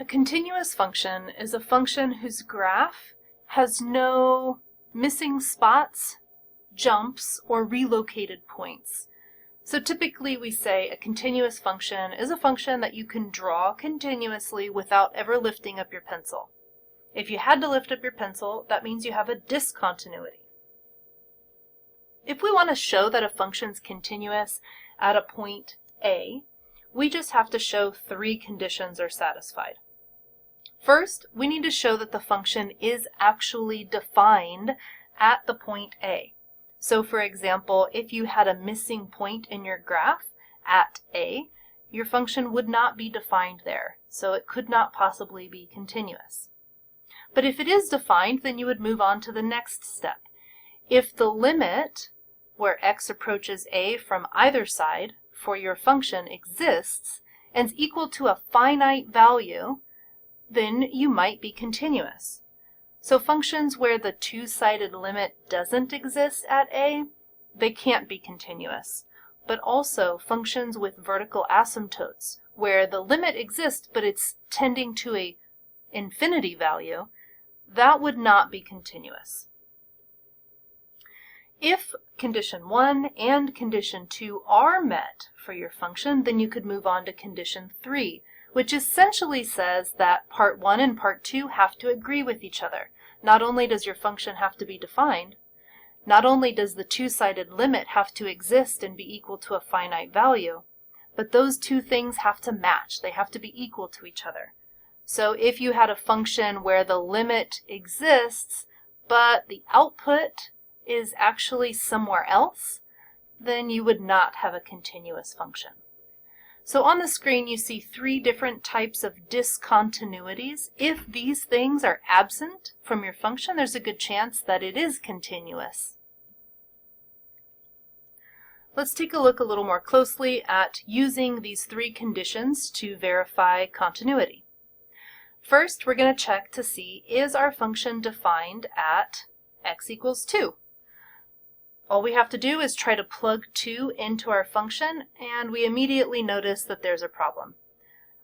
continuous function is a function whose graph has no missing spots, jumps, or relocated points. So typically we say a continuous function is a function that you can draw continuously without ever lifting up your pencil. If you had to lift up your pencil, that means you have a discontinuity. If we want to show that a function is continuous at a point A, we just have to show three conditions are satisfied. First, we need to show that the function is actually defined at the point A. So for example, if you had a missing point in your graph at A, your function would not be defined there, so it could not possibly be continuous. But if it is defined, then you would move on to the next step. If the limit where x approaches A from either side for your function exists and is equal to a finite value, then you might be continuous. So functions where the two-sided limit doesn't exist at A, they can't be continuous. But also functions with vertical asymptotes, where the limit exists but it's tending to an infinity value, that would not be continuous. If condition 1 and condition 2 are met for your function, then you could move on to condition 3, which essentially says that part 1 and part 2 have to agree with each other. Not only does your function have to be defined, not only does the two-sided limit have to exist and be equal to a finite value, but those two things have to match. They have to be equal to each other. So if you had a function where the limit exists, but the output is actually somewhere else, then you would not have a continuous function. So on the screen you see three different types of discontinuities. If these things are absent from your function, there's a good chance that it is continuous. Let's take a look a little more closely at using these three conditions to verify continuity. First, we're going to check to see, is our function defined at x equals 2? All we have to do is try to plug 2 into our function, and we immediately notice that there's a problem.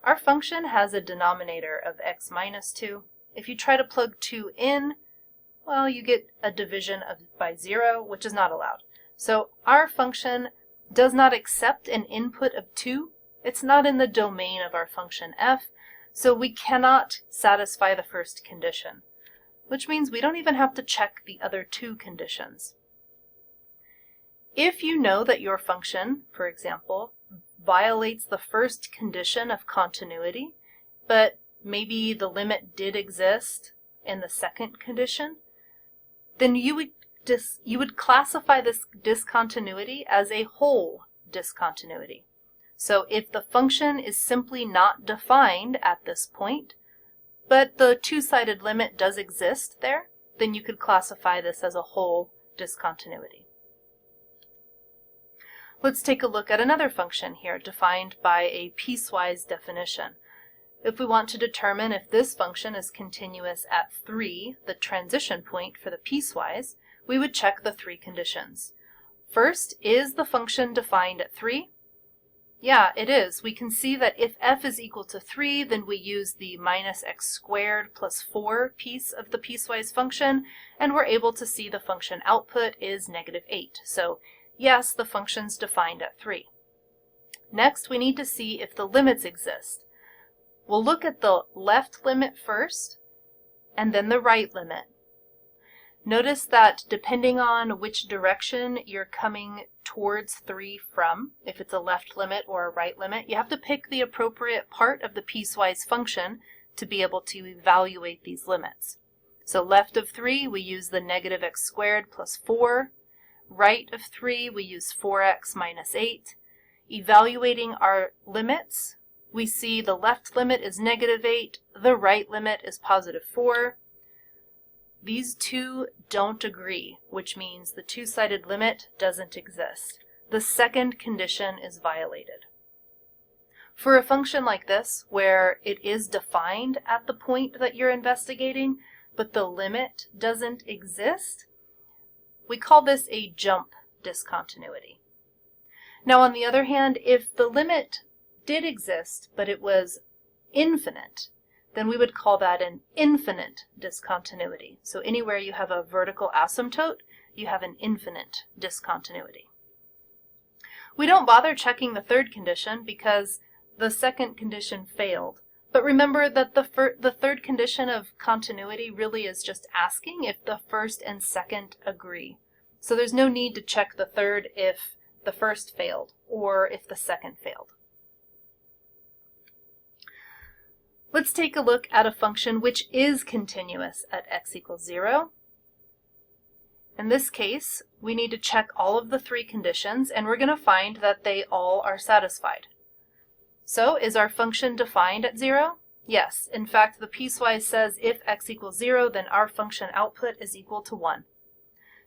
Our function has a denominator of x minus 2. If you try to plug 2 in, well, you get a division by 0, which is not allowed. So our function does not accept an input of 2. It's not in the domain of our function f, so we cannot satisfy the first condition, which means we don't even have to check the other two conditions. If you know that your function, for example, violates the first condition of continuity, but maybe the limit did exist in the second condition, then you would classify this discontinuity as a whole discontinuity. So if the function is simply not defined at this point, but the two-sided limit does exist there, then you could classify this as a whole discontinuity. Let's take a look at another function here defined by a piecewise definition. If we want to determine if this function is continuous at 3, the transition point for the piecewise, we would check the three conditions. First, is the function defined at 3? Yeah, it is. We can see that if f is equal to 3, then we use the minus x squared plus 4 piece of the piecewise function, and we're able to see the function output is negative 8. So yes, the function's defined at 3. Next, we need to see if the limits exist. We'll look at the left limit first, and then the right limit. Notice that depending on which direction you're coming towards 3 from, if it's a left limit or a right limit, you have to pick the appropriate part of the piecewise function to be able to evaluate these limits. So left of 3, we use the negative x squared plus 4. Right of 3, we use 4x minus 8. Evaluating our limits, we see the left limit is negative 8, the right limit is positive 4. These two don't agree, which means the two-sided limit doesn't exist. The second condition is violated. For a function like this, where it is defined at the point that you're investigating, but the limit doesn't exist, we call this a jump discontinuity. Now, on the other hand, if the limit did exist, but it was infinite, then we would call that an infinite discontinuity. So anywhere you have a vertical asymptote, you have an infinite discontinuity. We don't bother checking the third condition because the second condition failed. But remember that the third condition of continuity really is just asking if the first and second agree. So there's no need to check the third if the first failed or if the second failed. Let's take a look at a function which is continuous at x equals 0. In this case, we need to check all of the three conditions, and we're going to find that they all are satisfied. So, is our function defined at 0? Yes. In fact, the piecewise says if x equals 0, then our function output is equal to 1.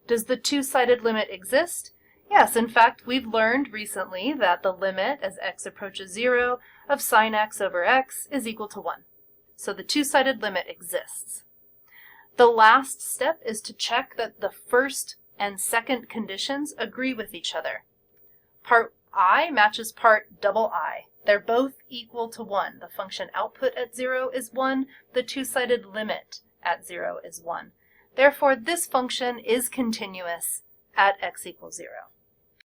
Does the two-sided limit exist? Yes. In fact, we've learned recently that the limit as x approaches 0 of sine x over x is equal to 1. So the two-sided limit exists. The last step is to check that the first and second conditions agree with each other. Part I matches part double I. They're both equal to 1. The function output at 0 is 1. The two-sided limit at 0 is 1. Therefore, this function is continuous at x equals 0.